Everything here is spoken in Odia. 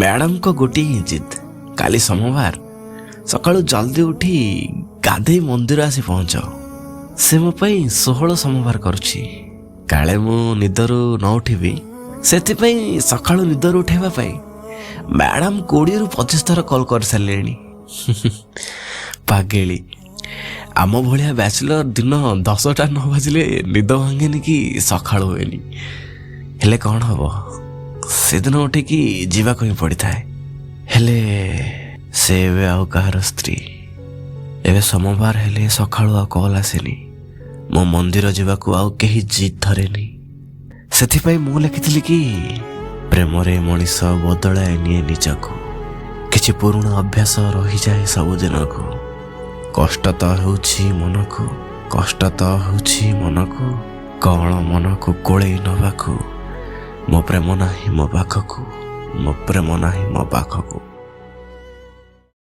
ମ୍ୟାଡାମଙ୍କ ଗୋଟିଏ ହିଁ ଜିଦ୍, କାଲି ସୋମବାର ସକାଳୁ ଜଲ୍ଦି ଉଠି ଗାଧେଇ ମନ୍ଦିର ଆସି ପହଞ୍ଚ। ସେ ମୋ ପାଇଁ 16 ସୋମବାର କରୁଛି। କାଳେ ମୁଁ ନିଦରୁ ନ ଉଠିବି, ସେଥିପାଇଁ ସକାଳୁ ନିଦରୁ ଉଠାଇବା ପାଇଁ ମ୍ୟାଡାମ 20ରୁ 25 ଥର କଲ୍ କରିସାରିଲେଣି। ପାଗେଳି, ଆମ ଭଳିଆ ବ୍ୟାଚଲର ଦିନ 10ଟା ନ ବାଜିଲେ ନିଦ ଭାଙ୍ଗେନି କି ସକାଳୁ ହୁଏନି। ହେଲେ କ'ଣ ହବ, ସେଦିନ ଉଠିକି ଯିବାକୁ ହିଁ ପଡ଼ିଥାଏ। ହେଲେ ସେ ଏବେ ଆଉ କାହାର ସ୍ତ୍ରୀ। ଏବେ ସୋମବାର ହେଲେ ସକାଳୁ ଆଉ କଲ୍ ଆସେନି। ମୋ ମନ୍ଦିର ଯିବାକୁ ଆଉ କେହି ଜିଦ୍ ଧରେନି। ସେଥିପାଇଁ ମୁଁ ଲେଖିଥିଲି କି ପ୍ରେମରେ ମଣିଷ ବଦଳାଏ ନିଏ ନିଜକୁ। କିଛି ପୁରୁଣା ଅଭ୍ୟାସ ରହିଯାଏ ସବୁଦିନକୁ। କଷ୍ଟ ତ ହେଉଛି ମନକୁ, କଷ୍ଟ ତ ହେଉଛି ମନକୁ, କ'ଣ ମନକୁ କୋଳେଇ ନେବାକୁ। ମୋ ପ୍ରେମ ନାହିଁ ମୋ ପାଖକୁ, ମୋ ପ୍ରେମ ନାହିଁ ମୋ ପାଖକୁ।